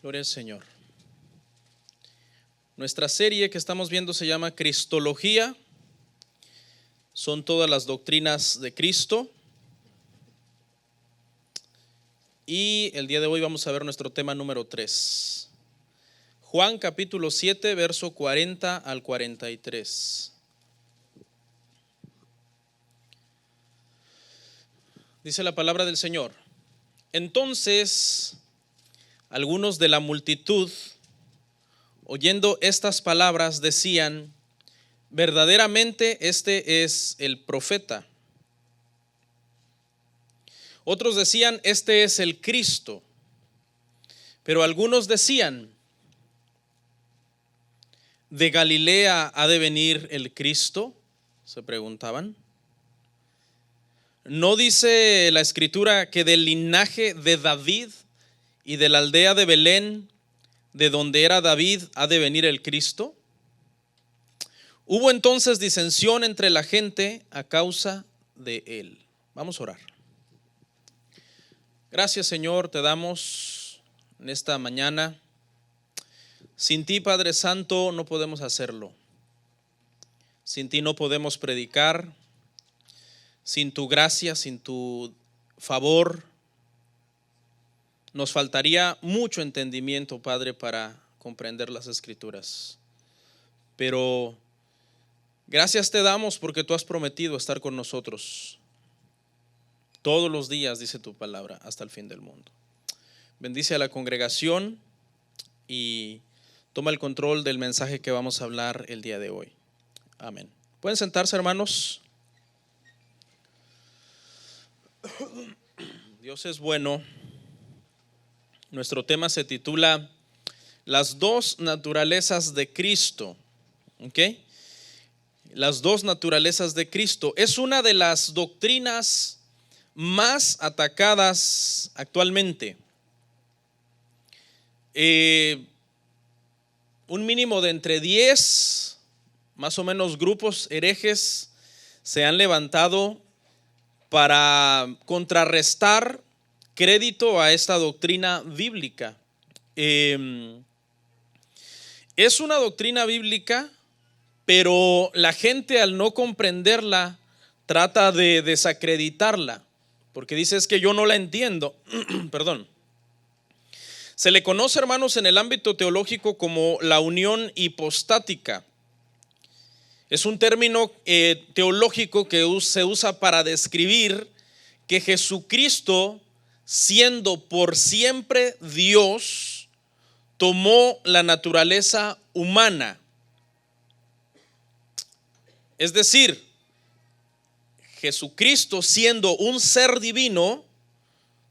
Gloria al Señor. Nuestra serie que estamos viendo se llama Cristología. Son todas las doctrinas de Cristo. Y el día de hoy vamos a ver nuestro tema número 3. Juan capítulo 7, verso 40 al 43. Dice la palabra del Señor. Entonces, algunos de la multitud, oyendo estas palabras, decían: verdaderamente este es el profeta. Otros decían: este es el Cristo. Pero algunos decían: ¿de Galilea ha de venir el Cristo? Se preguntaban. ¿No dice la Escritura que del linaje de David y de la aldea de Belén, de donde era David, ha de venir el Cristo? Hubo entonces disensión entre la gente a causa de él. Vamos a orar. Gracias, Señor, te damos en esta mañana. Sin ti, Padre Santo, no podemos hacerlo. Sin ti no podemos predicar. Sin tu gracia, sin tu favor, nos faltaría mucho entendimiento, Padre, para comprender las Escrituras. Pero gracias te damos porque tú has prometido estar con nosotros todos los días, dice tu palabra, hasta el fin del mundo. Bendice a la congregación y toma el control del mensaje que vamos a hablar el día de hoy. Amén. ¿Pueden sentarse, hermanos? Dios es bueno. Nuestro tema se titula Las dos naturalezas de Cristo. ¿Ok? Las dos naturalezas de Cristo. Es una de las doctrinas más atacadas actualmente. Un mínimo de entre 10, más o menos, grupos herejes se han levantado para contrarrestar crédito a esta doctrina bíblica. Es una doctrina bíblica, pero la gente, al no comprenderla, trata de desacreditarla, porque dice: es que yo no la entiendo. Perdón. Se le conoce, hermanos, en el ámbito teológico como la unión hipostática. Es un término teológico que se usa para describir que Jesucristo, siendo por siempre Dios, tomó la naturaleza humana. Es decir, Jesucristo, siendo un ser divino,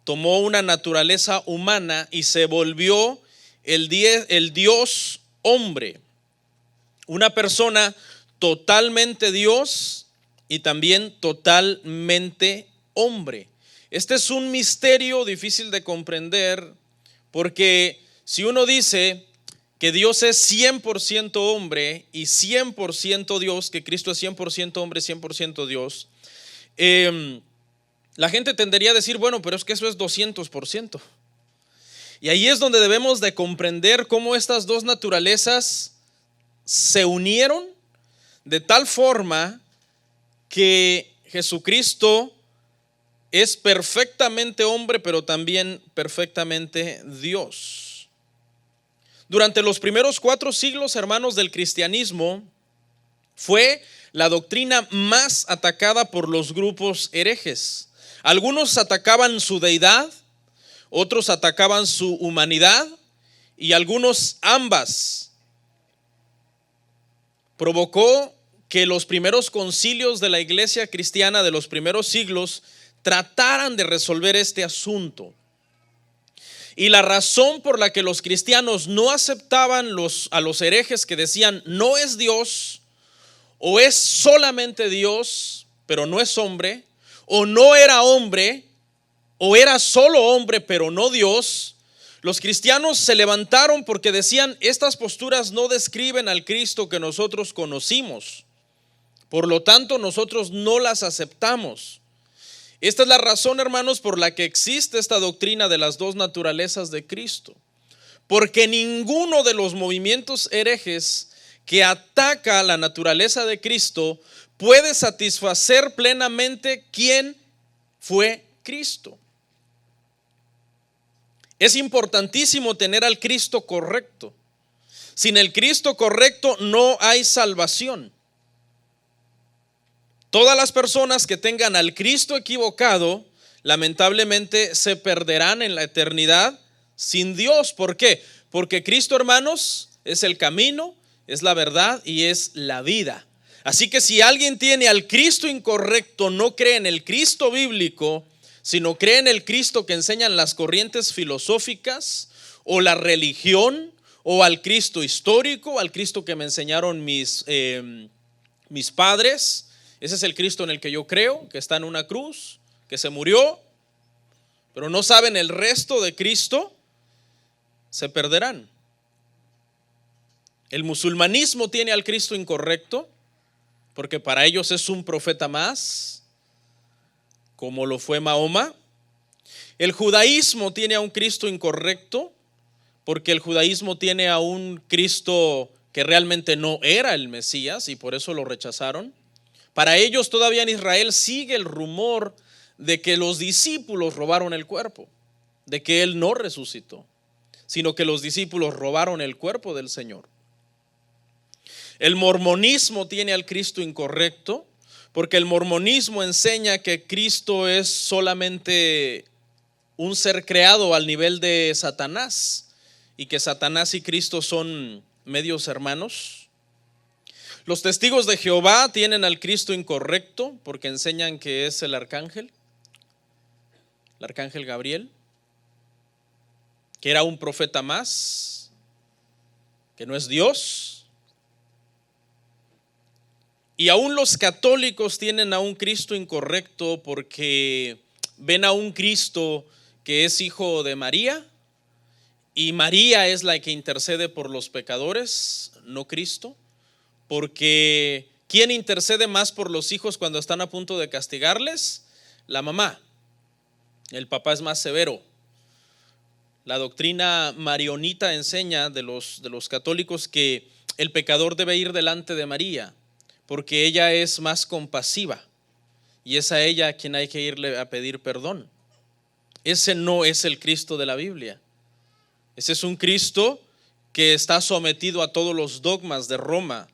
tomó una naturaleza humana y se volvió el Dios hombre. Una persona totalmente Dios y también totalmente hombre. Este es un misterio difícil de comprender, porque si uno dice que Dios es 100% hombre y 100% Dios, que Cristo es 100% hombre, 100% Dios, la gente tendería a decir: bueno, pero es que eso es 200%. Y ahí es donde debemos de comprender cómo estas dos naturalezas se unieron de tal forma que Jesucristo es perfectamente hombre, pero también perfectamente Dios. Durante los primeros 4 siglos, hermanos, del cristianismo, fue la doctrina más atacada por los grupos herejes. Algunos atacaban su deidad, otros atacaban su humanidad y algunos ambas. Provocó que los primeros concilios de la iglesia cristiana de los primeros siglos trataran de resolver este asunto. Y la razón por la que los cristianos no aceptaban a los herejes que decían: no es Dios, o es solamente Dios, pero no es hombre, o no era hombre, o era solo hombre, pero no Dios. Los cristianos se levantaron porque decían: estas posturas no describen al Cristo que nosotros conocimos, por lo tanto nosotros no las aceptamos. Esta es la razón, hermanos, por la que existe esta doctrina de las dos naturalezas de Cristo. porque ninguno de los movimientos herejes que ataca la naturaleza de Cristo puede satisfacer plenamente quién fue Cristo. Es importantísimo tener al Cristo correcto. Sin el Cristo correcto no hay salvación. Todas las personas que tengan al Cristo equivocado, lamentablemente se perderán en la eternidad sin Dios. ¿Por qué? Porque Cristo, hermanos, es el camino, es la verdad y es la vida. Así que si alguien tiene al Cristo incorrecto, no cree en el Cristo bíblico, sino cree en el Cristo que enseñan las corrientes filosóficas o la religión, o al Cristo histórico, al Cristo que me enseñaron mis padres. Ese es el Cristo en el que yo creo, que está en una cruz, que se murió, pero no saben el resto de Cristo, se perderán. El musulmanismo tiene al Cristo incorrecto, porque para ellos es un profeta más, como lo fue Mahoma. El judaísmo tiene a un Cristo incorrecto, porque el judaísmo tiene a un Cristo que realmente no era el Mesías y por eso lo rechazaron. Para ellos todavía en Israel sigue el rumor de que los discípulos robaron el cuerpo, de que Él no resucitó, sino que los discípulos robaron el cuerpo del Señor. El mormonismo tiene al Cristo incorrecto, porque el mormonismo enseña que Cristo es solamente un ser creado al nivel de Satanás, y que Satanás y Cristo son medios hermanos. Los testigos de Jehová tienen al Cristo incorrecto porque enseñan que es el arcángel Gabriel, que era un profeta más, que no es Dios. Y aún los católicos tienen a un Cristo incorrecto porque ven a un Cristo que es hijo de María, y María es la que intercede por los pecadores, no Cristo, porque ¿quién intercede más por los hijos cuando están a punto de castigarles? La mamá. El papá es más severo. La doctrina marionita enseña de los católicos que el pecador debe ir delante de María, porque ella es más compasiva y es a ella a quien hay que irle a pedir perdón. Ese no es el Cristo de la Biblia. Ese es un Cristo que está sometido a todos los dogmas de Roma.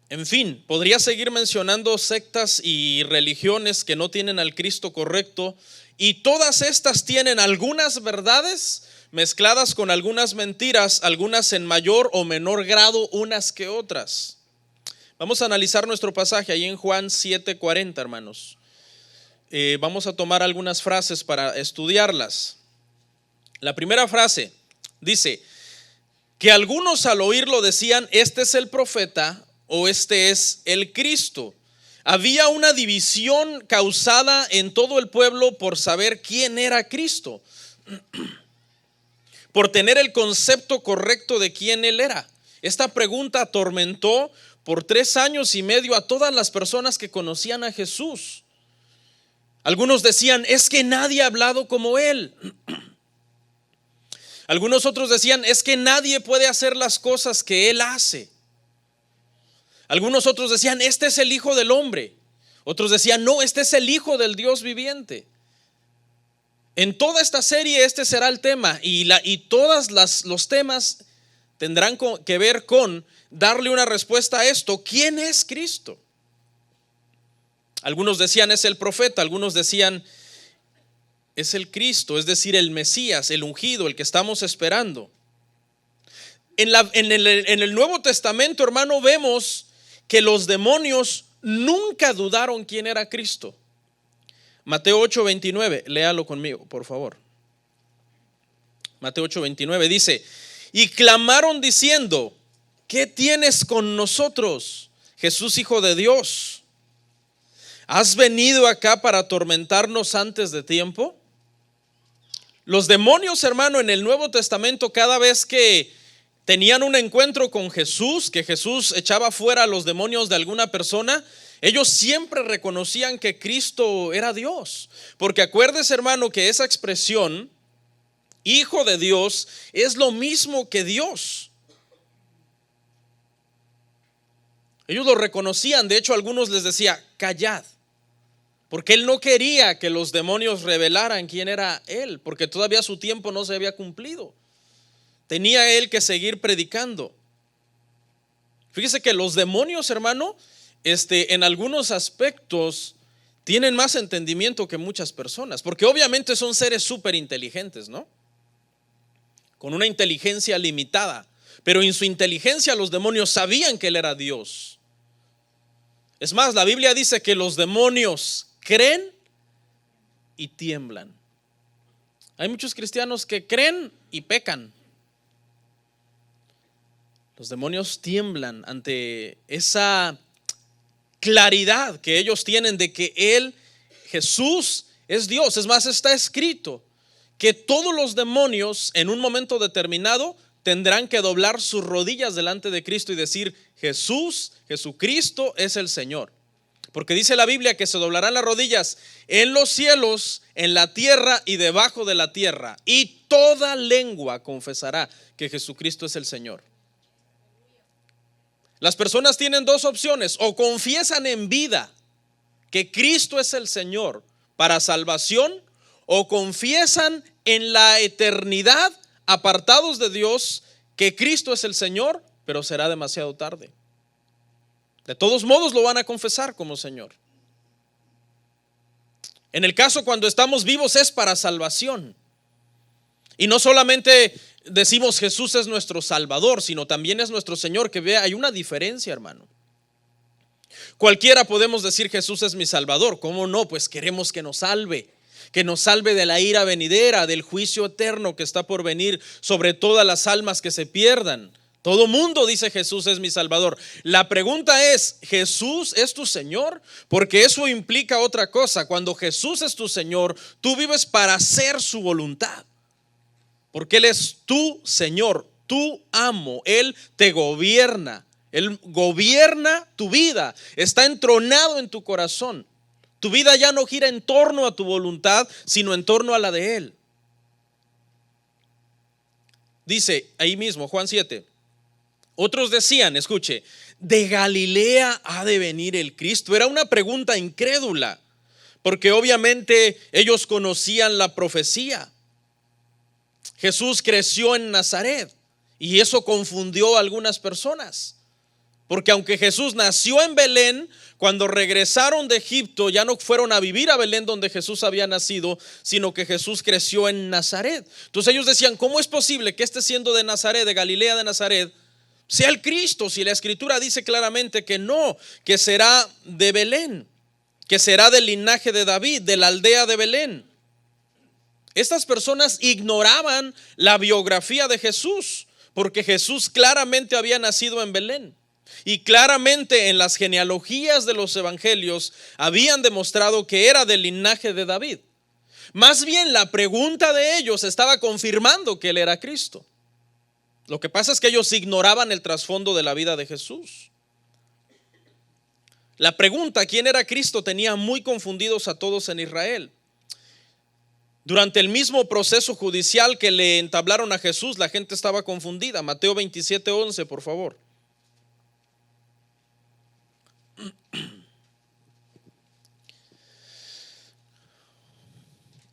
En fin, podría seguir mencionando sectas y religiones que no tienen al Cristo correcto, y todas estas tienen algunas verdades mezcladas con algunas mentiras, algunas en mayor o menor grado unas que otras. Vamos a analizar nuestro pasaje ahí en Juan 7:40, hermanos. Vamos a tomar algunas frases para estudiarlas. La primera frase dice que algunos al oírlo decían: este es el profeta o este es el Cristo. Había una división causada en todo el pueblo por saber quién era Cristo, por tener el concepto correcto de quién Él era. Esta pregunta atormentó por 3 años y medio a todas las personas que conocían a Jesús. Algunos decían: es que nadie ha hablado como Él. Algunos otros decían: es que nadie puede hacer las cosas que Él hace. Algunos otros decían: este es el Hijo del Hombre. Otros decían: no, este es el Hijo del Dios viviente. En toda esta serie este será el tema, y todos los temas tendrán que ver con darle una respuesta a esto: ¿quién es Cristo? Algunos decían: es el profeta. Algunos decían: es el Cristo, es decir, el Mesías, el ungido, el que estamos esperando. En el Nuevo Testamento, hermano, vemos que los demonios nunca dudaron quién era Cristo. Mateo 8:29, léalo conmigo, por favor. Mateo 8:29 dice: y clamaron diciendo: ¿qué tienes con nosotros, Jesús, Hijo de Dios? ¿Has venido acá para atormentarnos antes de tiempo? Los demonios, hermano, en el Nuevo Testamento, cada vez que tenían un encuentro con Jesús, que Jesús echaba fuera a los demonios de alguna persona, ellos siempre reconocían que Cristo era Dios. Porque acuérdese, hermano, que esa expresión hijo de Dios, es lo mismo que Dios. Ellos lo reconocían, de hecho algunos les decía, callad, porque él no quería que los demonios revelaran quién era él, porque todavía su tiempo no se había cumplido. Tenía él que seguir predicando. Fíjese que los demonios, hermano, en algunos aspectos tienen más entendimiento que muchas personas, porque obviamente son seres súper inteligentes, ¿no? Con una inteligencia limitada, pero en su inteligencia los demonios sabían que él era Dios. Es más, la Biblia dice que los demonios creen y tiemblan. Hay muchos cristianos que creen y pecan. Los demonios tiemblan ante esa claridad que ellos tienen de que Él, Jesús, es Dios. Es más, está escrito que todos los demonios en un momento determinado tendrán que doblar sus rodillas delante de Cristo y decir: Jesús, Jesucristo es el Señor. Porque dice la Biblia que se doblarán las rodillas en los cielos, en la tierra y debajo de la tierra, y toda lengua confesará que Jesucristo es el Señor. Las personas tienen dos opciones: o confiesan en vida que Cristo es el Señor para salvación, o confiesan en la eternidad, apartados de Dios, que Cristo es el Señor, pero será demasiado tarde. De todos modos lo van a confesar como Señor. En el caso cuando estamos vivos es para salvación. Y no solamente decimos Jesús es nuestro Salvador, sino también es nuestro Señor, que vea, hay una diferencia, hermano. Cualquiera podemos decir Jesús es mi Salvador. ¿Cómo no? Pues queremos que nos salve de la ira venidera, del juicio eterno que está por venir sobre todas las almas que se pierdan. Todo mundo dice Jesús es mi Salvador. La pregunta es, ¿Jesús es tu Señor? Porque eso implica otra cosa. Cuando Jesús es tu Señor, tú vives para hacer su voluntad, porque Él es tu Señor, tu amo. Él te gobierna, Él gobierna tu vida, está entronado en tu corazón. Tu vida ya no gira en torno a tu voluntad, sino en torno a la de Él. Dice ahí mismo, Juan 7. Otros decían, escuche, ¿de Galilea ha de venir el Cristo? Era una pregunta incrédula, porque obviamente ellos conocían la profecía. Jesús creció en Nazaret y eso confundió a algunas personas, porque aunque Jesús nació en Belén, cuando regresaron de Egipto ya no fueron a vivir a Belén donde Jesús había nacido, sino que Jesús creció en Nazaret. Entonces ellos decían, ¿cómo es posible que siendo de Nazaret, de Galilea de Nazaret, sea el Cristo? Si la Escritura dice claramente que no, que será de Belén, que será del linaje de David, de la aldea de Belén. Estas personas ignoraban la biografía de Jesús, porque Jesús claramente había nacido en Belén. Y claramente en las genealogías de los evangelios habían demostrado que era del linaje de David. Más bien la pregunta de ellos estaba confirmando que Él era Cristo. Lo que pasa es que ellos ignoraban el trasfondo de la vida de Jesús. La pregunta, ¿quién era Cristo?, tenía muy confundidos a todos en Israel. Durante el mismo proceso judicial que le entablaron a Jesús, la gente estaba confundida. Mateo 27:11, por favor.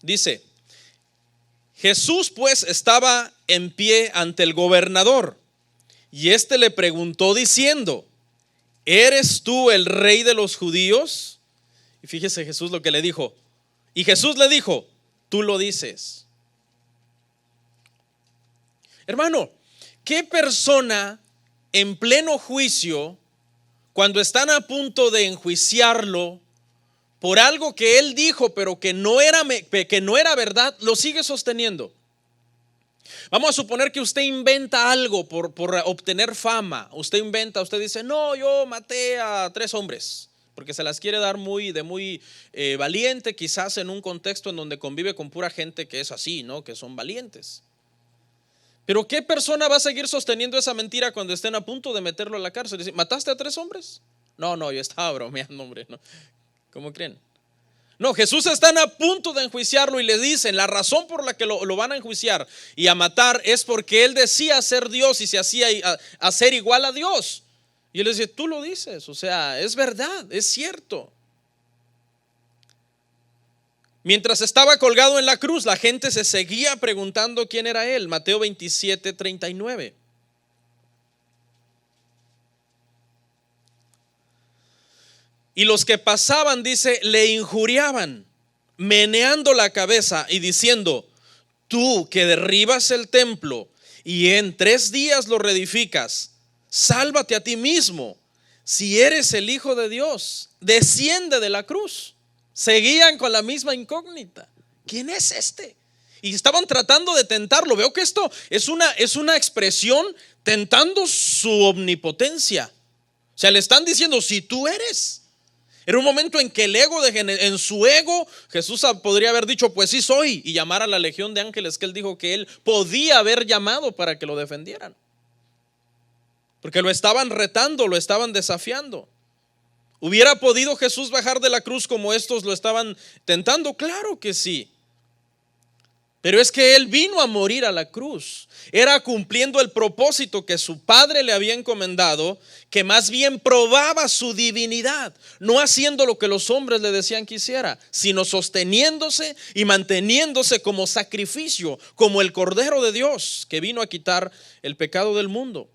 Dice: Jesús pues estaba en pie ante el gobernador, y éste le preguntó diciendo: ¿eres tú el rey de los judíos? Y fíjese Jesús lo que le dijo. Y Jesús le dijo: tú lo dices. Hermano, ¿qué persona en pleno juicio, cuando están a punto de enjuiciarlo por algo que él dijo pero que no era verdad, lo sigue sosteniendo? Vamos a suponer que usted inventa algo por obtener fama. Usted dice: no, yo maté a 3 hombres, porque se las quiere dar muy valiente, quizás en un contexto en donde convive con pura gente que es así, ¿no? Que son valientes. Pero ¿qué persona va a seguir sosteniendo esa mentira cuando estén a punto de meterlo a la cárcel? Dice: ¿mataste a 3 hombres? No, yo estaba bromeando, hombre, ¿no? ¿Cómo creen? No, Jesús están a punto de enjuiciarlo y le dicen la razón por la que lo van a enjuiciar y a matar es porque él decía ser Dios y se hacía a ser igual a Dios. Y él les dice, tú lo dices, o sea, es verdad, es cierto. Mientras estaba colgado en la cruz, la gente se seguía preguntando quién era él. Mateo 27:39. Y los que pasaban, dice, le injuriaban, meneando la cabeza y diciendo, tú que derribas el templo y en 3 días lo reedificas, sálvate a ti mismo. Si eres el Hijo de Dios, desciende de la cruz. Seguían con la misma incógnita. ¿Quién es este? Y estaban tratando de tentarlo. Veo que esto es una expresión tentando su omnipotencia. O sea, le están diciendo, si tú eres. Era un momento en que en su ego, Jesús podría haber dicho, pues sí soy, y llamar a la legión de ángeles que él dijo que él podía haber llamado para que lo defendieran. Porque lo estaban retando, lo estaban desafiando. ¿Hubiera podido Jesús bajar de la cruz como estos lo estaban tentando? Claro que sí. Pero es que él vino a morir a la cruz. Era cumpliendo el propósito que su padre le había encomendado, que más bien probaba su divinidad, no haciendo lo que los hombres le decían que hiciera, sino sosteniéndose y manteniéndose como sacrificio, como el Cordero de Dios que vino a quitar el pecado del mundo.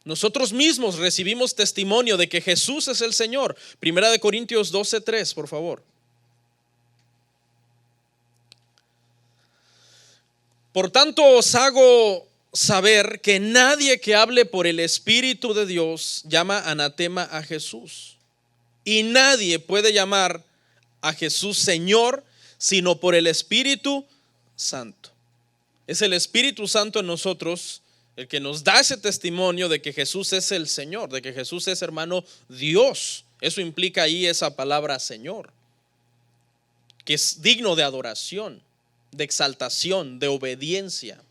Nosotros mismos recibimos testimonio de que Jesús es el Señor. 1 Corintios 12:3, por favor. Por tanto os hago saber que nadie que hable por el Espíritu de Dios llama anatema a Jesús. Y nadie puede llamar a Jesús Señor sino por el Espíritu Santo. Es el Espíritu Santo en nosotros el que nos da ese testimonio de que Jesús es el Señor, de que Jesús es, hermano, Dios. Eso implica ahí esa palabra Señor, que es digno de adoración, de exaltación, de obediencia.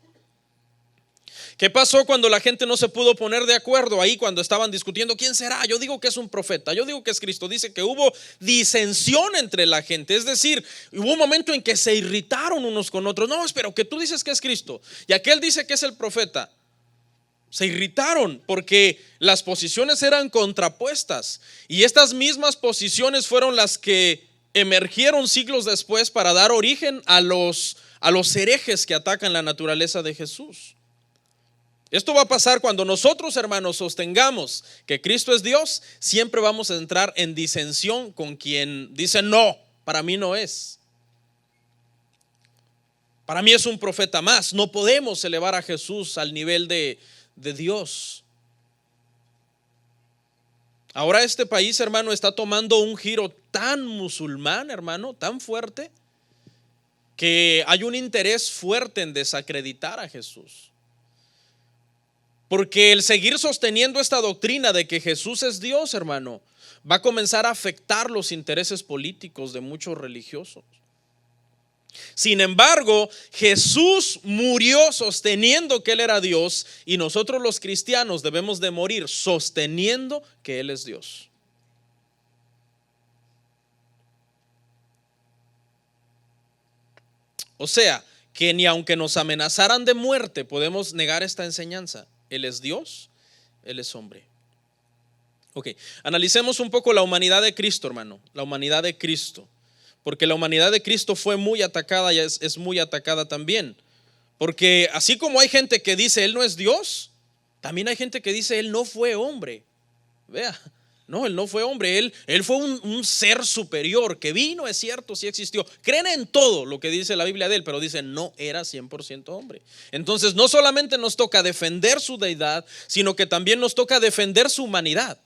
¿Qué pasó cuando la gente no se pudo poner de acuerdo ahí cuando estaban discutiendo quién será? Yo digo que es un profeta, yo digo que es Cristo. Dice que hubo disensión entre la gente, es decir, hubo un momento en que se irritaron unos con otros. No, pero que tú dices que es Cristo y aquel dice que es el profeta. Se irritaron porque las posiciones eran contrapuestas y estas mismas posiciones fueron las que emergieron siglos después para dar origen a los herejes que atacan la naturaleza de Jesús. Esto va a pasar cuando nosotros, hermanos, sostengamos que Cristo es Dios. Siempre vamos a entrar en disensión con quien dice no, para mí no es. Para mí es un profeta más. No podemos elevar a Jesús al nivel de Dios. Ahora este país, hermano, está tomando un giro tan musulmán, hermano, tan fuerte, que hay un interés fuerte en desacreditar a Jesús. Porque el seguir sosteniendo esta doctrina de que Jesús es Dios, hermano, va a comenzar a afectar los intereses políticos de muchos religiosos. Sin embargo, Jesús murió sosteniendo que Él era Dios y nosotros los cristianos debemos de morir sosteniendo que Él es Dios. O sea, que ni aunque nos amenazaran de muerte podemos negar esta enseñanza. Él es Dios, Él es hombre. Ok, analicemos un poco la humanidad de Cristo, hermano, la humanidad de Cristo. Porque la humanidad de Cristo fue muy atacada y es muy atacada también. Porque así como hay gente que dice Él no es Dios, también hay gente que dice Él no fue hombre. Vea, no, Él no fue hombre, Él fue un ser superior que vino, es cierto, sí existió. Creen en todo lo que dice la Biblia de Él, pero dicen no era 100% hombre. Entonces no solamente nos toca defender su deidad, sino que también nos toca defender su humanidad.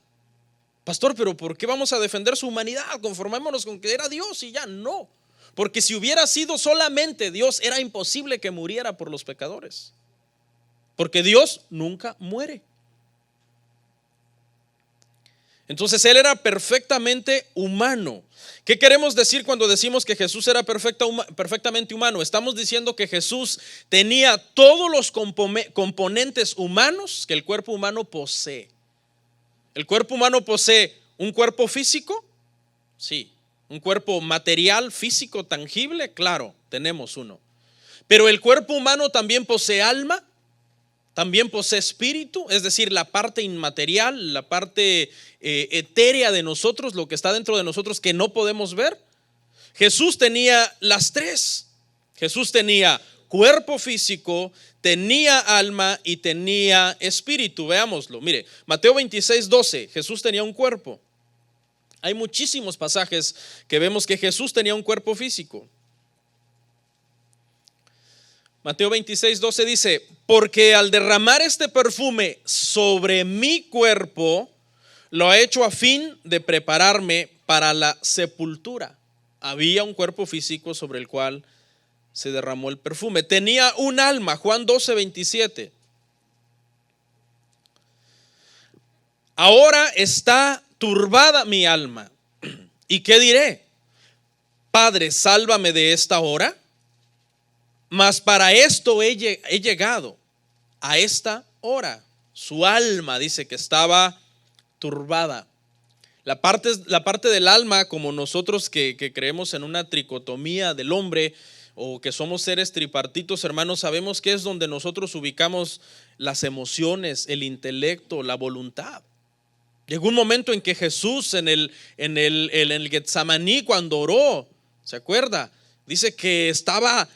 Pastor, pero ¿por qué vamos a defender su humanidad? Conformémonos con que era Dios y ya. No, porque si hubiera sido solamente Dios, era imposible que muriera por los pecadores, porque Dios nunca muere. Entonces Él era perfectamente humano. ¿Qué queremos decir cuando decimos que Jesús era perfectamente humano? Estamos diciendo que Jesús tenía todos los componentes humanos que el cuerpo humano posee. ¿El cuerpo humano posee un cuerpo físico? Sí. ¿Un cuerpo material, físico, tangible? Claro, tenemos uno. Pero el cuerpo humano también posee alma, también posee espíritu, es decir, la parte inmaterial, la parte etérea de nosotros, lo que está dentro de nosotros que no podemos ver. Jesús tenía las tres. Jesús tenía cuerpo físico, tenía alma y tenía espíritu. Veámoslo. Mire, Mateo 26:12, Jesús tenía un cuerpo. Hay muchísimos pasajes que vemos que Jesús tenía un cuerpo físico. Mateo 26:12 dice: porque al derramar este perfume sobre mi cuerpo, lo ha hecho a fin de prepararme para la sepultura. Había un cuerpo físico sobre el cual se derramó el perfume. Tenía un alma, Juan 12:27. Ahora está turbada mi alma. ¿Y qué diré? Padre, sálvame de esta hora. Mas para esto he llegado a esta hora. Su alma dice que estaba turbada. La parte del alma, como nosotros que creemos en una tricotomía del hombre, o que somos seres tripartitos, hermanos, sabemos que es donde nosotros ubicamos las emociones, el intelecto, la voluntad. Llegó un momento en que Jesús en el Getsemaní, cuando oró, ¿se acuerda? Dice que estaba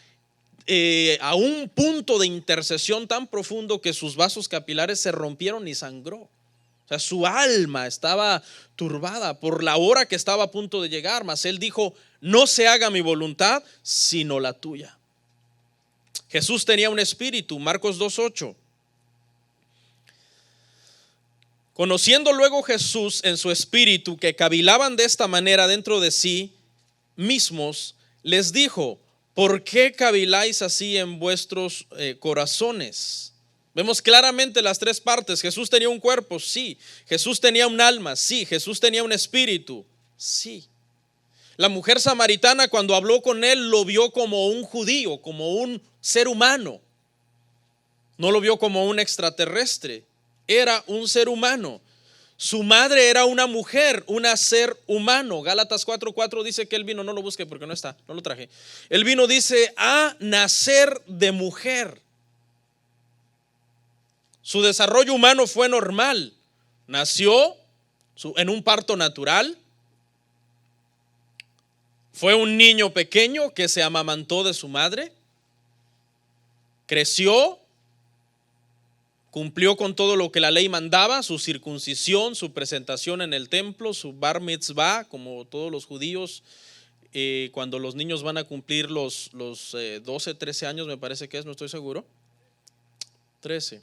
a un punto de intercesión tan profundo que sus vasos capilares se rompieron y sangró. O sea, su alma estaba turbada por la hora que estaba a punto de llegar, mas él dijo: no se haga mi voluntad sino la tuya. Jesús tenía un espíritu, Marcos 2:8. Conociendo luego Jesús en su espíritu que cavilaban de esta manera dentro de sí mismos, les dijo: ¿por qué caviláis así en vuestros corazones? Vemos claramente las tres partes. Jesús tenía un cuerpo, sí. Jesús tenía un alma, sí. Jesús tenía un espíritu, sí. La mujer samaritana, cuando habló con él, lo vio como un judío, como un ser humano. No lo vio como un extraterrestre. Era un ser humano. Su madre era una mujer, un ser humano. Gálatas 4:4 dice que él vino, no lo busque porque no está, no lo traje. Él vino, dice, a nacer de mujer. Su desarrollo humano fue normal. Nació en un parto natural. Fue un niño pequeño que se amamantó de su madre. Creció. Cumplió con todo lo que la ley mandaba, su circuncisión, su presentación en el templo, su bar mitzvah, como todos los judíos, cuando los niños van a cumplir los 12, 13 años, me parece que es, no estoy seguro. 13.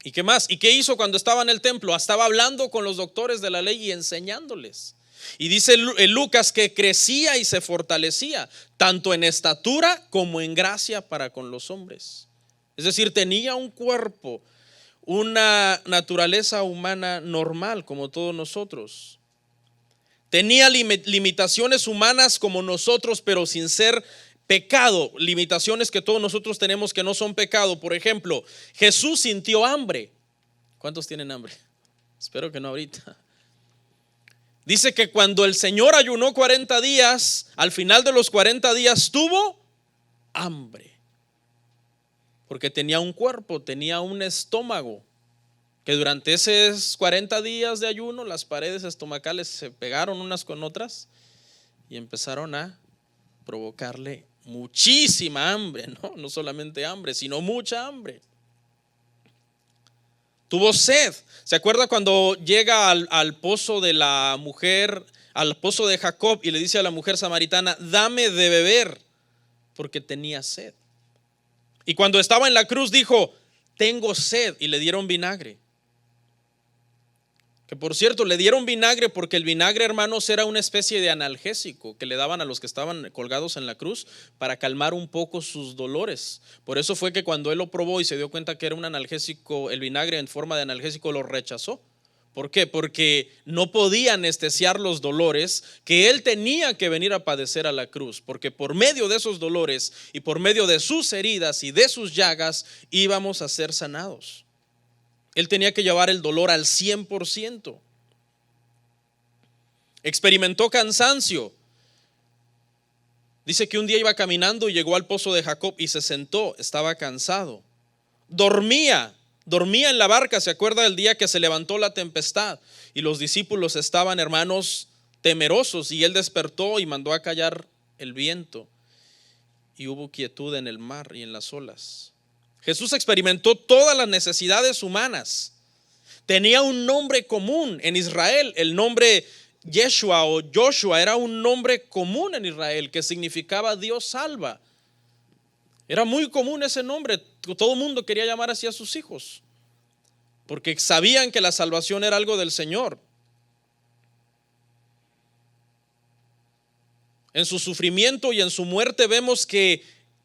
¿Y qué más? ¿Y qué hizo cuando estaba en el templo? Estaba hablando con los doctores de la ley y enseñándoles. Y dice Lucas que crecía y se fortalecía, tanto en estatura como en gracia para con los hombres. Es decir, tenía un cuerpo, una naturaleza humana normal como todos nosotros. Tenía limitaciones humanas como nosotros, pero sin ser pecado. Limitaciones que todos nosotros tenemos que no son pecado. Por ejemplo, Jesús sintió hambre. ¿Cuántos tienen hambre? Espero que no ahorita. Dice que cuando el Señor ayunó 40 días, al final de los 40 días tuvo hambre. Porque tenía un cuerpo, tenía un estómago, que durante esos 40 días de ayuno las paredes estomacales se pegaron unas con otras y empezaron a provocarle muchísima hambre, no solamente hambre, sino mucha hambre. Tuvo sed. ¿Se acuerda cuando llega al pozo de la mujer, al pozo de Jacob, y le dice a la mujer samaritana: dame de beber, porque tenía sed? Y cuando estaba en la cruz dijo: tengo sed, y le dieron vinagre. Que por cierto, le dieron vinagre porque el vinagre, hermanos, era una especie de analgésico que le daban a los que estaban colgados en la cruz para calmar un poco sus dolores. Por eso fue que cuando él lo probó y se dio cuenta que era un analgésico, el vinagre en forma de analgésico, lo rechazó. ¿Por qué? Porque no podía anestesiar los dolores que él tenía que venir a padecer a la cruz, porque por medio de esos dolores y por medio de sus heridas y de sus llagas íbamos a ser sanados. Él tenía que llevar el dolor al 100%. Experimentó cansancio. Dice que un día iba caminando y llegó al pozo de Jacob y se sentó, estaba cansado. Dormía en la barca. ¿Se acuerda del día que se levantó la tempestad? Y los discípulos estaban, hermanos, temerosos, y él despertó y mandó a callar el viento. Y hubo quietud en el mar y en las olas. Jesús experimentó todas las necesidades humanas. Tenía un nombre común en Israel. El nombre Yeshua o Joshua era un nombre común en Israel que significaba Dios salva. Era muy común ese nombre. Todo el mundo quería llamar así a sus hijos, porque sabían que la salvación era algo del Señor. En su sufrimiento y en su muerte vemos que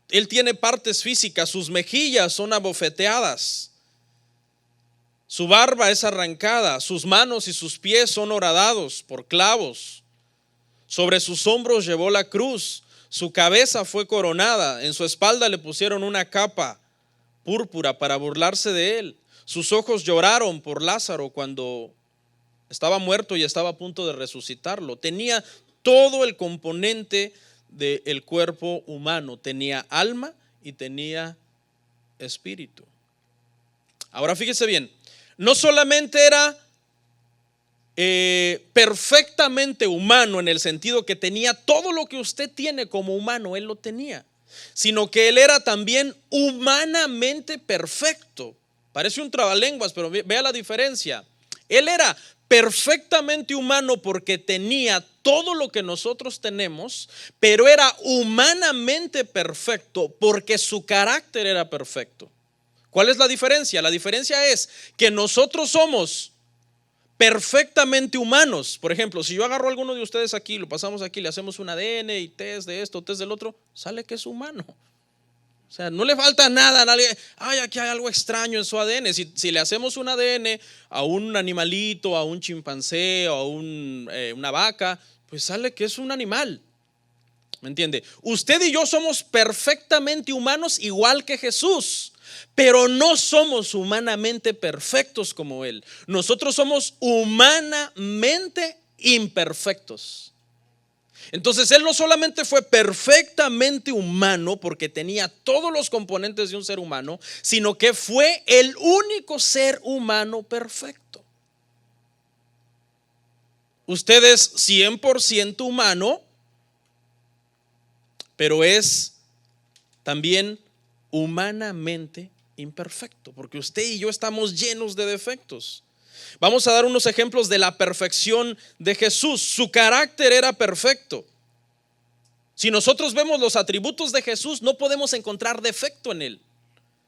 Él tiene partes físicas. Sus mejillas son abofeteadas, su barba es arrancada, sus manos y sus pies son horadados por clavos. Sobre sus hombros llevó la cruz, su cabeza fue coronada, en su espalda le pusieron una capa púrpura para burlarse de él. Sus ojos lloraron por Lázaro cuando estaba muerto y estaba a punto de resucitarlo. Tenía todo el componente del cuerpo humano. Tenía alma y tenía espíritu. Ahora fíjese bien, no solamente era perfectamente humano en el sentido que tenía todo lo que usted tiene como humano, él lo tenía, sino que él era también humanamente perfecto. Parece un trabalenguas, pero vea la diferencia. Él era perfectamente humano porque tenía todo lo que nosotros tenemos, pero era humanamente perfecto porque su carácter era perfecto. ¿Cuál es la diferencia? La diferencia es que nosotros somos perfectamente humanos. Por ejemplo, si yo agarro a alguno de ustedes aquí, lo pasamos aquí, le hacemos un ADN y test de esto, test del otro, sale que es humano. O sea, no le falta nada a nadie. Ay, aquí hay algo extraño en su ADN. Si le hacemos un ADN a un animalito, a un chimpancé, o a una vaca, pues sale que es un animal. ¿Me entiende? Usted y yo somos perfectamente humanos igual que Jesús, pero no somos humanamente perfectos como Él. Nosotros somos humanamente imperfectos. Entonces Él no solamente fue perfectamente humano porque tenía todos los componentes de un ser humano, sino que fue el único ser humano perfecto. Usted es 100% humano, pero es también humanamente imperfecto, porque usted y yo estamos llenos de defectos. Vamos a dar unos ejemplos de la perfección de Jesús. Su carácter era perfecto. Si nosotros vemos los atributos de Jesús, no podemos encontrar defecto en él.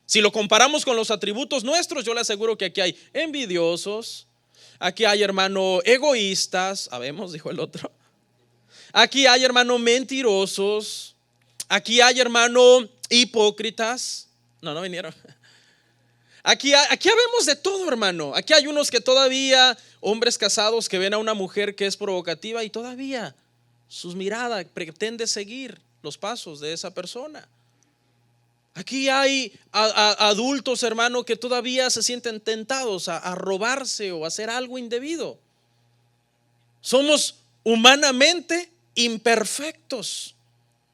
Si lo comparamos con los atributos nuestros, yo le aseguro que aquí hay envidiosos, aquí hay, hermano, egoístas, habemos, dijo el otro. Aquí hay, hermano, mentirosos. Aquí hay, hermano, hipócritas. No vinieron. Aquí habemos de todo, hermano. Aquí hay unos que todavía, hombres casados que ven a una mujer que es provocativa y todavía sus miradas pretende seguir los pasos de esa persona. Aquí hay adultos, hermano, que todavía se sienten tentados a robarse o a hacer algo indebido. Somos humanamente imperfectos.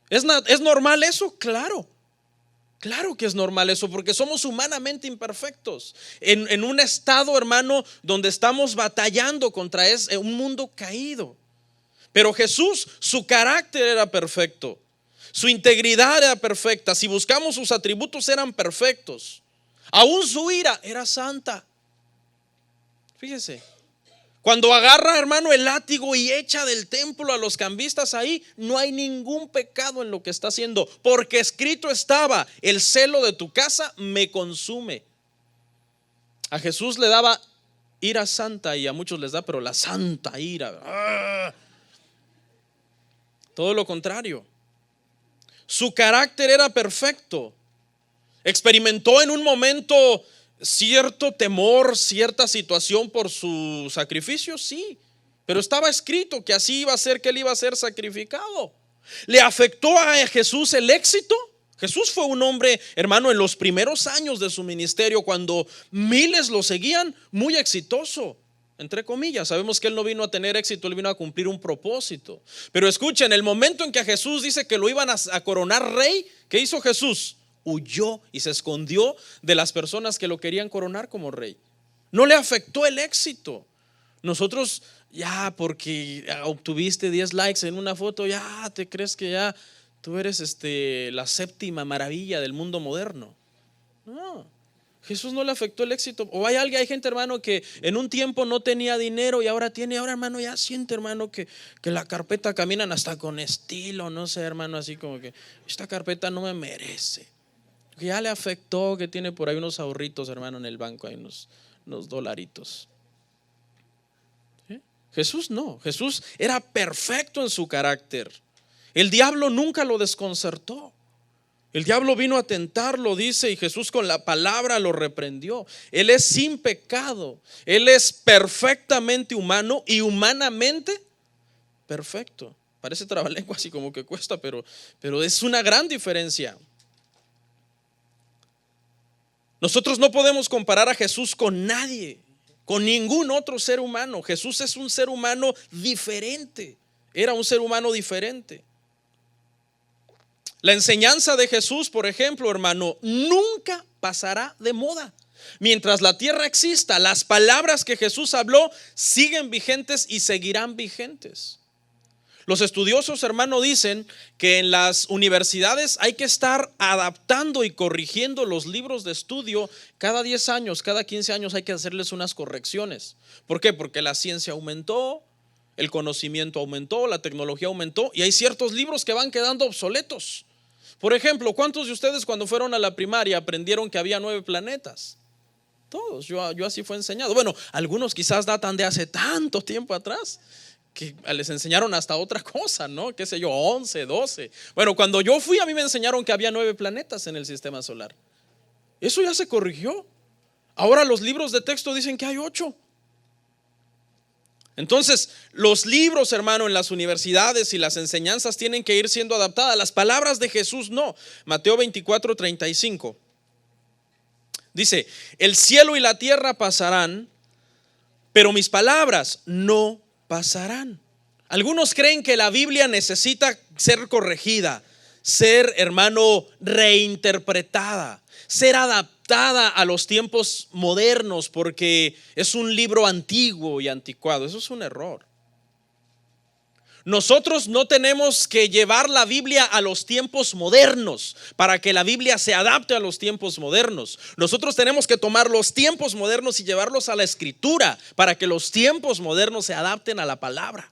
¿Es normal eso? Claro que es normal eso, porque somos humanamente imperfectos en un estado, hermano, donde estamos batallando contra un mundo caído. Pero Jesús, su carácter era perfecto, su integridad era perfecta. Si buscamos sus atributos, eran perfectos. Aún su ira era santa. Fíjese, cuando agarra, hermano, el látigo y echa del templo a los cambistas ahí, no hay ningún pecado en lo que está haciendo, porque escrito estaba: el celo de tu casa me consume. A Jesús le daba ira santa y a muchos les da, pero la santa ira. Todo lo contrario. Su carácter era perfecto. Experimentó en un momento cierto temor, cierta situación por su sacrificio, sí, pero estaba escrito que así iba a ser, que él iba a ser sacrificado. ¿Le afectó a Jesús el éxito? Jesús fue un hombre, hermano, en los primeros años de su ministerio, cuando miles lo seguían, muy exitoso, entre comillas. Sabemos que él no vino a tener éxito, él vino a cumplir un propósito. Pero escuchen, el momento en que a Jesús dice que lo iban a coronar rey, ¿qué hizo Jesús? Huyó y se escondió de las personas que lo querían coronar como rey. No le afectó el éxito. Nosotros ya porque obtuviste 10 likes en una foto, ya te crees que ya tú eres la séptima maravilla del mundo moderno. No, Jesús no le afectó el éxito. O hay gente, hermano, que en un tiempo no tenía dinero y ahora tiene. Ahora, hermano, ya siente, hermano, que la carpeta caminan hasta con estilo. No sé, hermano, así como que esta carpeta no me merece. Que ya le afectó, que tiene por ahí unos ahorritos, hermano, en el banco, hay unos dolaritos. ¿Sí? Jesús no, Jesús era perfecto en su carácter. El diablo nunca lo desconcertó. El diablo vino a tentarlo, dice, y Jesús con la palabra lo reprendió. Él es sin pecado, él es perfectamente humano y humanamente perfecto. Parece trabalengua, así como que cuesta, pero es una gran diferencia. Nosotros no podemos comparar a Jesús con nadie, con ningún otro ser humano. Jesús es un ser humano diferente, era un ser humano diferente. La enseñanza de Jesús, por ejemplo, hermano, nunca pasará de moda. Mientras la tierra exista, las palabras que Jesús habló siguen vigentes y seguirán vigentes. Los estudiosos, hermano, dicen que en las universidades hay que estar adaptando y corrigiendo los libros de estudio cada 10 años, cada 15 años hay que hacerles unas correcciones. ¿Por qué? Porque la ciencia aumentó, el conocimiento aumentó, la tecnología aumentó y hay ciertos libros que van quedando obsoletos. Por ejemplo, ¿cuántos de ustedes cuando fueron a la primaria aprendieron que había 9 planetas? Todos, yo así fue enseñado. Bueno, algunos quizás datan de hace tanto tiempo atrás que les enseñaron hasta otra cosa, ¿no? Qué sé yo, 11, 12. Bueno, cuando yo fui a mí me enseñaron que había 9 planetas en el sistema solar. Eso ya se corrigió. Ahora los libros de texto dicen que hay 8. Entonces, los libros, hermano, en las universidades y las enseñanzas tienen que ir siendo adaptadas. Las palabras de Jesús no. Mateo 24:35 dice: el cielo y la tierra pasarán, pero mis palabras no pasarán. Algunos creen que la Biblia necesita ser corregida, ser, hermano, reinterpretada, ser adaptada a los tiempos modernos porque es un libro antiguo y anticuado. Eso es un error. Nosotros no tenemos que llevar la Biblia a los tiempos modernos para que la Biblia se adapte a los tiempos modernos. Nosotros tenemos que tomar los tiempos modernos y llevarlos a la Escritura para que los tiempos modernos se adapten a la palabra.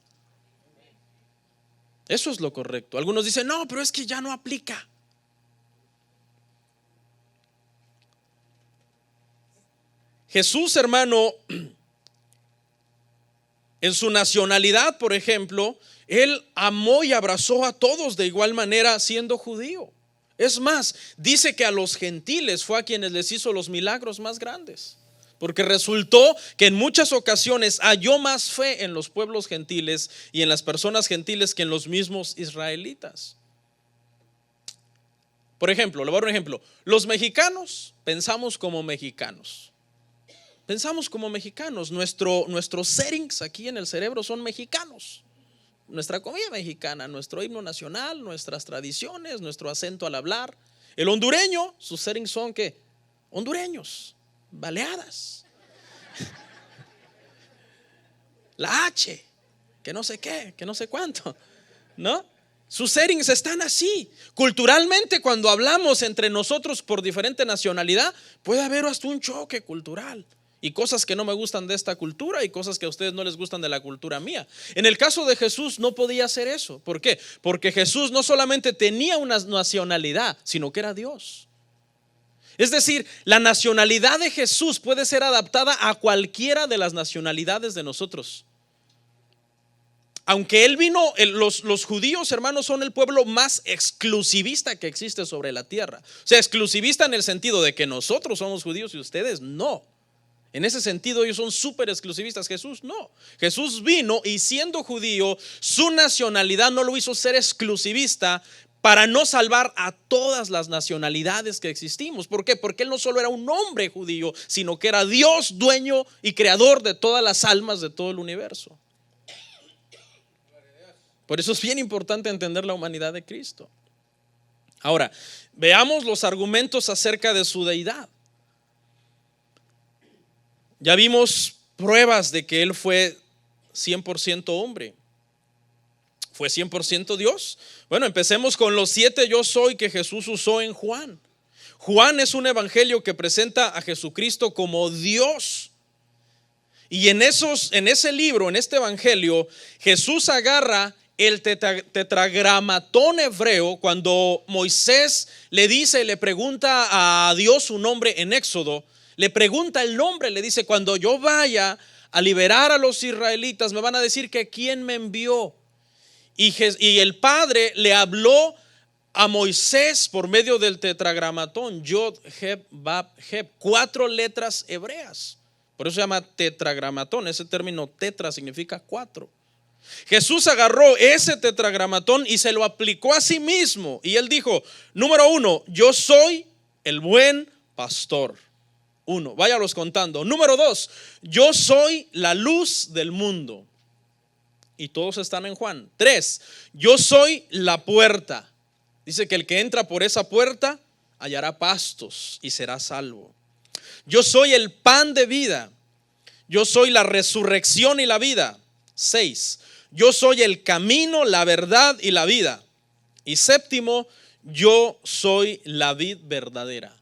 Eso es lo correcto. Algunos dicen, no, pero es que ya no aplica. Jesús, hermano, en su nacionalidad, por ejemplo, él amó y abrazó a todos de igual manera siendo judío. Es más, dice que a los gentiles fue a quienes les hizo los milagros más grandes, porque resultó que en muchas ocasiones halló más fe en los pueblos gentiles y en las personas gentiles que en los mismos israelitas. Por ejemplo, le voy a dar un ejemplo. Los mexicanos pensamos como mexicanos. Pensamos como mexicanos, nuestros settings aquí en el cerebro son mexicanos. Nuestra comida mexicana, nuestro himno nacional, nuestras tradiciones, nuestro acento al hablar. El hondureño, sus settings son ¿qué? Hondureños, baleadas. La H, que no sé qué, que no sé cuánto, ¿no? Sus settings están así. Culturalmente, cuando hablamos entre nosotros por diferente nacionalidad, puede haber hasta un choque cultural. Y cosas que no me gustan de esta cultura y cosas que a ustedes no les gustan de la cultura mía. En el caso de Jesús no podía hacer eso. ¿Por qué? Porque Jesús no solamente tenía una nacionalidad, sino que era Dios. Es decir, la nacionalidad de Jesús puede ser adaptada a cualquiera de las nacionalidades de nosotros. Aunque Él vino, los judíos, hermanos, son el pueblo más exclusivista que existe sobre la tierra. O sea, exclusivista en el sentido de que nosotros somos judíos y ustedes no. En ese sentido ellos son súper exclusivistas. Jesús no. Jesús vino y siendo judío, su nacionalidad no lo hizo ser exclusivista, para no salvar a todas las nacionalidades que existimos. ¿Por qué? Porque Él no solo era un hombre judío, sino que era Dios, dueño y creador de todas las almas de todo el universo. Por eso es bien importante entender la humanidad de Cristo. Ahora, veamos los argumentos acerca de su deidad. Ya vimos pruebas de que Él fue 100% hombre. ¿Fue 100% Dios? Bueno, empecemos con los 7 yo soy que Jesús usó en Juan. Juan es un evangelio que presenta a Jesucristo como Dios. Y en ese libro, en este evangelio, Jesús agarra el tetragramatón hebreo. Cuando Moisés le dice, le pregunta a Dios su nombre en Éxodo, le pregunta el nombre, le dice: cuando yo vaya a liberar a los israelitas, me van a decir que quién me envió. Y el Padre le habló a Moisés por medio del tetragramatón, Yod, Heb, Bab, Heb, 4 letras hebreas. Por eso se llama tetragramatón. Ese término tetra significa 4. Jesús agarró ese tetragramatón y se lo aplicó a sí mismo. Y Él dijo: número 1, yo soy el buen pastor. 1, váyalos contando. Número 2, yo soy la luz del mundo. Y todos están en Juan. 3, yo soy la puerta. Dice que el que entra por esa puerta hallará pastos y será salvo. Yo soy el pan de vida. Yo soy la resurrección y la vida. 6, yo soy el camino, la verdad y la vida. Y 7, yo soy la vid verdadera.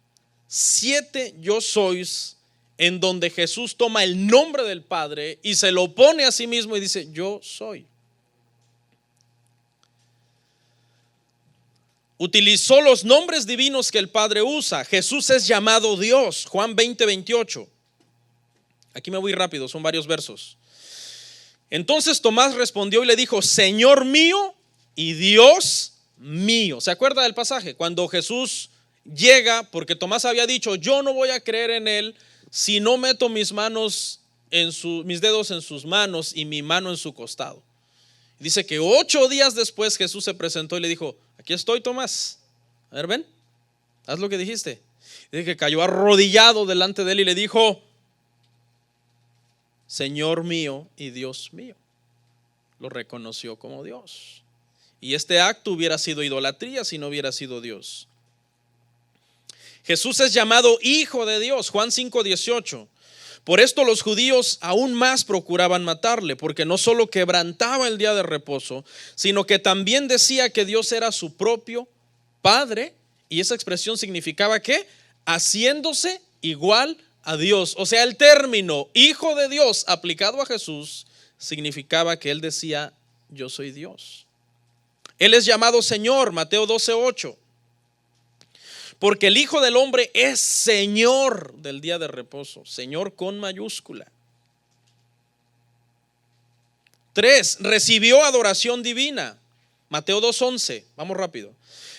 7 yo sois, en donde Jesús toma el nombre del Padre y se lo pone a sí mismo y dice: yo soy. Utilizó los nombres divinos que el Padre usa. Jesús es llamado Dios. Juan 20:28. Aquí me voy rápido, son varios versos. Entonces Tomás respondió y le dijo: Señor mío y Dios mío. ¿Se acuerda del pasaje? Cuando Jesús llega, porque Tomás había dicho: yo no voy a creer en Él si no meto mis dedos en sus manos y mi mano en su costado. Dice que 8 días después Jesús se presentó y le dijo: aquí estoy, Tomás. A ver, ven, haz lo que dijiste. Dice que cayó arrodillado delante de Él y le dijo: Señor mío y Dios mío. Lo reconoció como Dios. Y este acto hubiera sido idolatría si no hubiera sido Dios. Jesús es llamado Hijo de Dios. Juan 5:18. Por esto los judíos aún más procuraban matarle, porque no solo quebrantaba el día de reposo, sino que también decía que Dios era su propio Padre. Y esa expresión significaba que haciéndose igual a Dios. O sea, el término Hijo de Dios aplicado a Jesús significaba que Él decía: yo soy Dios. Él es llamado Señor. Mateo 12:8. Porque el Hijo del Hombre es Señor del día de reposo. Señor con mayúscula. 3, recibió adoración divina. Mateo 2:11. Vamos rápido.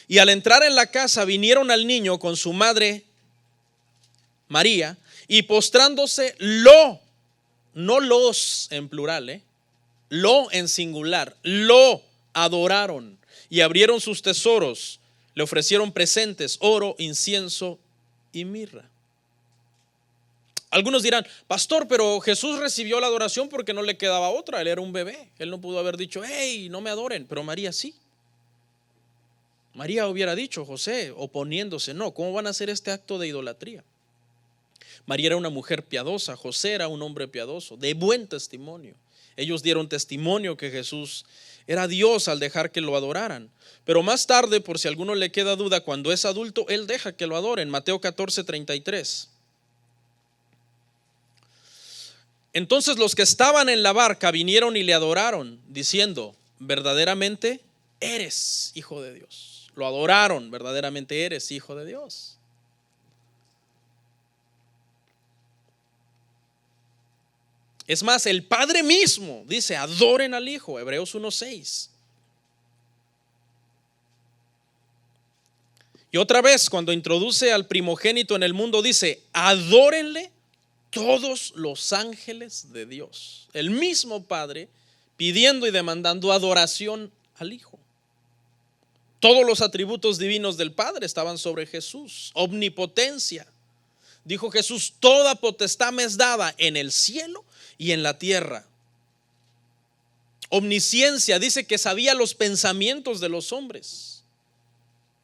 Y al entrar en la casa vinieron al niño con su madre María, y postrándose no los en plural, lo en singular, lo adoraron y abrieron sus tesoros. Le ofrecieron presentes: oro, incienso y mirra. Algunos dirán: pastor, pero Jesús recibió la adoración porque no le quedaba otra. Él era un bebé. Él no pudo haber dicho: hey, no me adoren. Pero María sí. María hubiera dicho, José, oponiéndose: no, ¿cómo van a hacer este acto de idolatría? María era una mujer piadosa. José era un hombre piadoso, de buen testimonio. Ellos dieron testimonio que Jesús era Dios al dejar que lo adoraran. Pero más tarde, por si a alguno le queda duda, cuando es adulto, Él deja que lo adoren. Mateo 14:33. Entonces los que estaban en la barca vinieron y le adoraron, diciendo: verdaderamente eres Hijo de Dios. Lo adoraron: verdaderamente eres Hijo de Dios. Es más, el Padre mismo dice: adoren al Hijo. Hebreos 1:6. Y otra vez, cuando introduce al primogénito en el mundo, dice: adórenle todos los ángeles de Dios. El mismo Padre pidiendo y demandando adoración al Hijo. Todos los atributos divinos del Padre estaban sobre Jesús. Omnipotencia. Dijo Jesús, toda potestad me es dada en el cielo y en la tierra. Omnisciencia, dice que sabía los pensamientos de los hombres.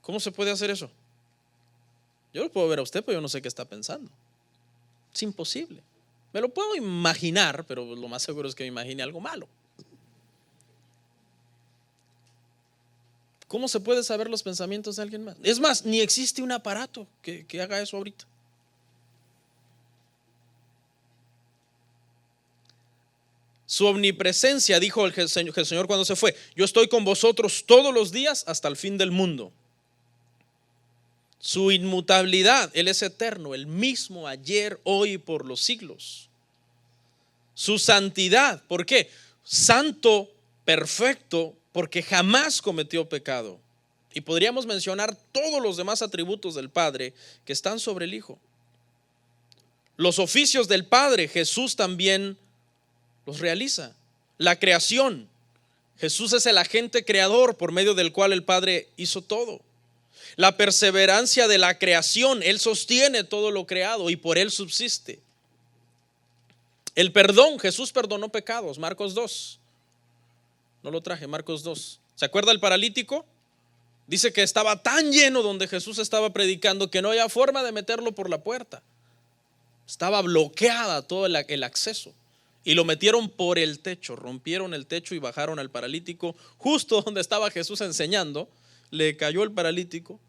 ¿Cómo se puede hacer eso? Yo lo puedo ver a usted, pero yo no sé qué está pensando. Es imposible. Me lo puedo imaginar, pero lo más seguro es que me imagine algo malo. ¿Cómo se puede saber los pensamientos de alguien más? Es más, ni existe un aparato que haga eso ahorita. Su omnipresencia, dijo el Señor cuando se fue: yo estoy con vosotros todos los días hasta el fin del mundo. Su inmutabilidad, Él es eterno, el mismo ayer, hoy y por los siglos. Su santidad, ¿por qué? Santo, perfecto, porque jamás cometió pecado. Y podríamos mencionar todos los demás atributos del Padre que están sobre el Hijo. Los oficios del Padre, Jesús también los realiza. La creación, Jesús es el agente creador por medio del cual el Padre hizo todo. La perseverancia de la creación, Él sostiene todo lo creado y por Él subsiste. El perdón, Jesús perdonó pecados, Marcos 2. No lo traje, Marcos 2. ¿Se acuerda el paralítico? Dice que estaba tan lleno donde Jesús estaba predicando que no había forma de meterlo por la puerta. Estaba bloqueada todo el acceso. Y lo metieron por el techo, rompieron el techo y bajaron al paralítico justo donde estaba Jesús enseñando. Le cayó el paralítico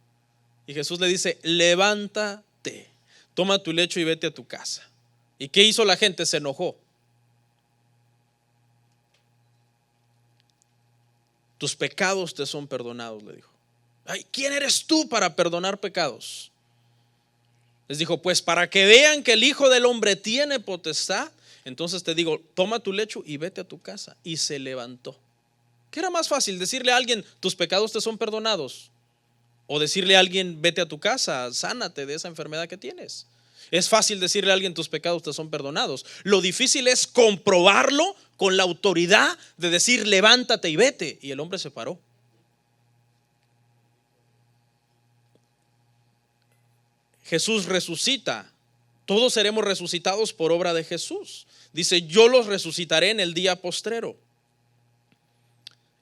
y Jesús le dice: levántate, toma tu lecho y vete a tu casa. ¿Y qué hizo la gente? Se enojó. Tus pecados te son perdonados, le dijo. Ay, ¿quién eres tú para perdonar pecados? Les dijo: pues para que vean que el Hijo del Hombre tiene potestad, entonces te digo, toma tu lecho y vete a tu casa. Y se levantó. ¿Qué era más fácil? ¿Decirle a alguien tus pecados te son perdonados? ¿O decirle a alguien vete a tu casa, sánate de esa enfermedad que tienes? Es fácil decirle a alguien tus pecados te son perdonados. Lo difícil es comprobarlo con la autoridad de decir levántate y vete. Y el hombre se paró. Jesús resucita. Todos seremos resucitados por obra de Jesús. Dice: yo los resucitaré en el día postrero.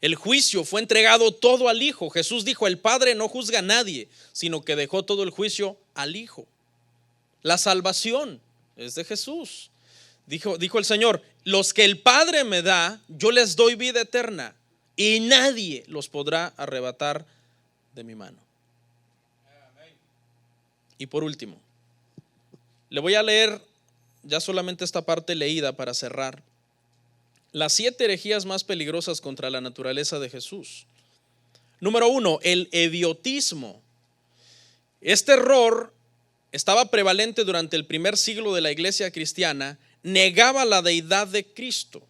El juicio fue entregado todo al Hijo. Jesús dijo: el Padre no juzga a nadie, sino que dejó todo el juicio al Hijo. La salvación es de Jesús. Dijo el Señor: los que el Padre me da, yo les doy vida eterna, y nadie los podrá arrebatar de mi mano. Y por último, le voy a leer ya solamente esta parte leída para cerrar. Las 7 herejías más peligrosas contra la naturaleza de Jesús. Número 1, el idiotismo. Este error estaba prevalente durante el primer siglo de la iglesia cristiana. Negaba la deidad de Cristo.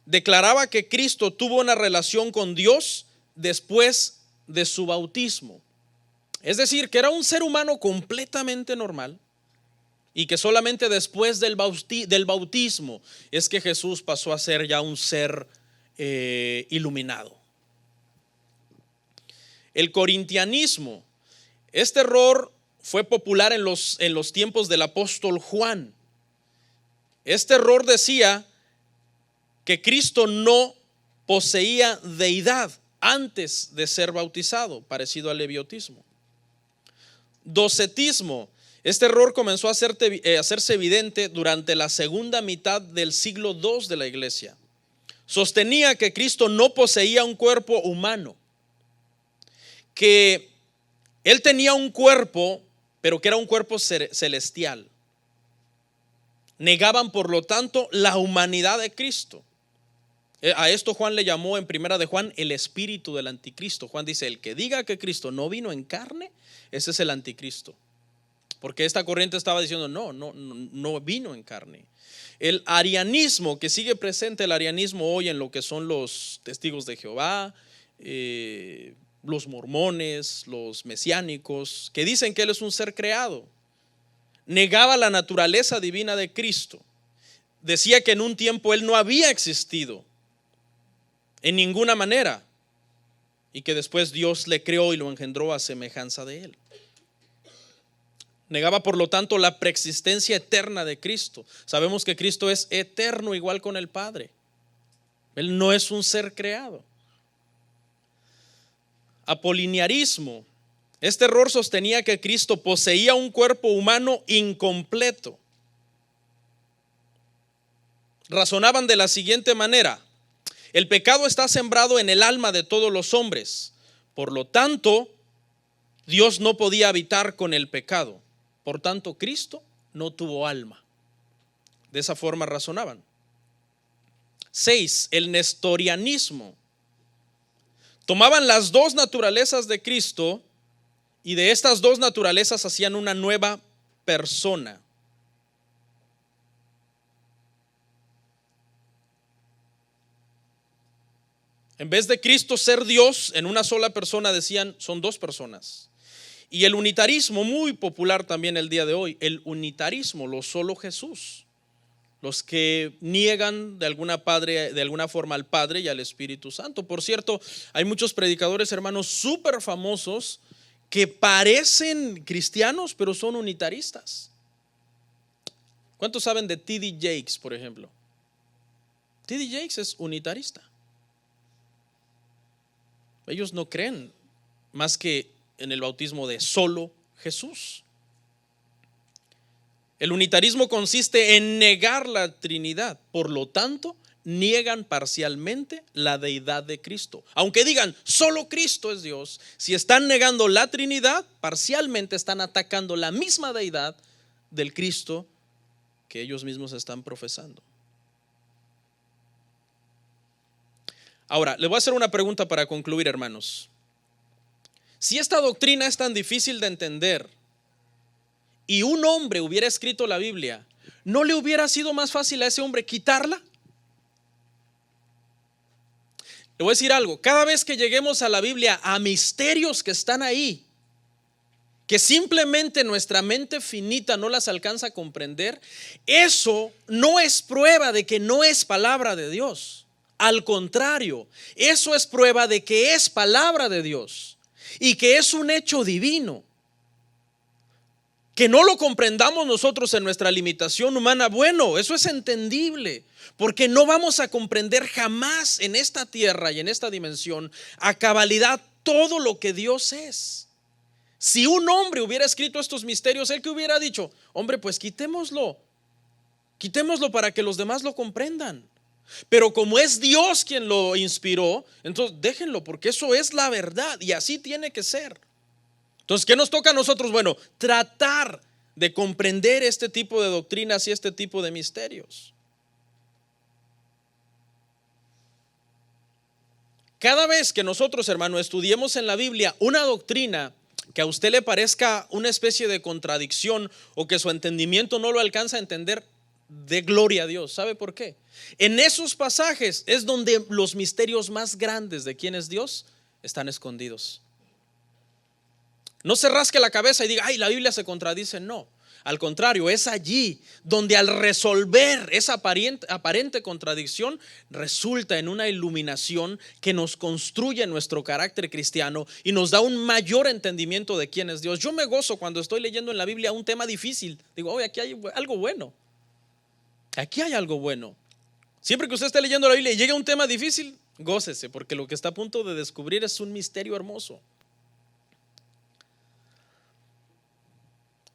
Declaraba que Cristo tuvo una relación con Dios después de su bautismo. Es decir, que era un ser humano completamente normal y que solamente después del bautismo es que Jesús pasó a ser ya un ser iluminado. El corintianismo. Este error fue popular en los tiempos del apóstol Juan. Este error decía que Cristo no poseía deidad antes de ser bautizado, parecido al idiotismo. Docetismo. Este error comenzó a hacerse evidente durante la segunda mitad del siglo II de la iglesia. Sostenía que Cristo no poseía un cuerpo humano, que Él tenía un cuerpo, pero que era un cuerpo celestial. Negaban, por lo tanto, la humanidad de Cristo. A esto Juan le llamó en primera de Juan el espíritu del anticristo. Juan dice: el que diga que Cristo no vino en carne, ese es el anticristo. Porque esta corriente estaba diciendo no vino en carne. El arianismo, que sigue presente el arianismo hoy en lo que son los testigos de Jehová, los mormones, los mesiánicos, que dicen que Él es un ser creado. Negaba la naturaleza divina de Cristo. Decía que en un tiempo Él no había existido en ninguna manera. y que después Dios le creó y lo engendró a semejanza de Él. Negaba, por lo tanto, la preexistencia eterna de Cristo. Sabemos que Cristo es eterno, igual con el Padre. Él no es un ser creado. Apoliniarismo. Este error sostenía que Cristo poseía un cuerpo humano incompleto. Razonaban de la siguiente manera: el pecado está sembrado en el alma de todos los hombres, por lo tanto, Dios no podía habitar con el pecado. Por tanto, Cristo no tuvo alma. De esa forma razonaban. 6. El nestorianismo. Tomaban las dos naturalezas de Cristo y de estas dos naturalezas hacían una nueva persona. En vez de Cristo ser Dios en una sola persona, decían son dos personas. Y el unitarismo, muy popular también el día de hoy, el unitarismo, lo solo Jesús. Los que niegan de alguna forma al Padre y al Espíritu Santo. Por cierto, hay muchos predicadores, hermanos, súper famosos que parecen cristianos, pero son unitaristas. ¿Cuántos saben de T.D. Jakes, por ejemplo? T.D. Jakes es unitarista. Ellos no creen más que en el bautismo de solo Jesús. El unitarismo consiste en negar la Trinidad, por lo tanto, niegan parcialmente la deidad de Cristo. Aunque digan solo Cristo es Dios, si están negando la Trinidad, parcialmente están atacando la misma deidad del Cristo que ellos mismos están profesando. Ahora, les voy a hacer una pregunta para concluir, hermanos. Si esta doctrina es tan difícil de entender y un hombre hubiera escrito la Biblia, ¿no le hubiera sido más fácil a ese hombre quitarla? Le voy a decir algo: cada vez que lleguemos a la Biblia, a misterios que están ahí, que simplemente nuestra mente finita no las alcanza a comprender, eso no es prueba de que no es palabra de Dios. Al contrario, eso es prueba de que es palabra de Dios y que es un hecho divino. Que no lo comprendamos nosotros en nuestra limitación humana, bueno, eso es entendible, porque no vamos a comprender jamás en esta tierra y en esta dimensión a cabalidad todo lo que Dios es. Si un hombre hubiera escrito estos misterios, él que hubiera dicho: hombre, pues quitémoslo para que los demás lo comprendan. Pero como es Dios quien lo inspiró, entonces déjenlo, porque eso es la verdad y así tiene que ser. Entonces, ¿qué nos toca a nosotros? Bueno, tratar de comprender este tipo de doctrinas y este tipo de misterios. Cada vez que nosotros, hermano, estudiemos en la Biblia una doctrina que a usted le parezca una especie de contradicción o que su entendimiento no lo alcanza a entender, dé gloria a Dios. ¿Sabe por qué? En esos pasajes es donde los misterios más grandes de quién es Dios están escondidos. No se rasque la cabeza y diga: ay, la Biblia se contradice. No, al contrario, es allí donde al resolver esa aparente contradicción resulta en una iluminación que nos construye nuestro carácter cristiano y nos da un mayor entendimiento de quién es Dios. Yo me gozo cuando estoy leyendo en la Biblia un tema difícil. Digo: oye, aquí hay algo bueno. Aquí hay algo bueno. Siempre que usted esté leyendo la Biblia y llegue a un tema difícil, gócese, porque lo que está a punto de descubrir es un misterio hermoso.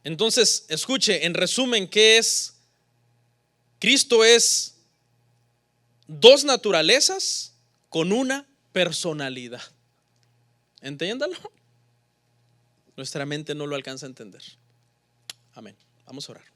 Entonces, escuche, en resumen, ¿qué es? Cristo es dos naturalezas con una personalidad. Entiéndalo. Nuestra mente no lo alcanza a entender. Amén. Vamos a orar.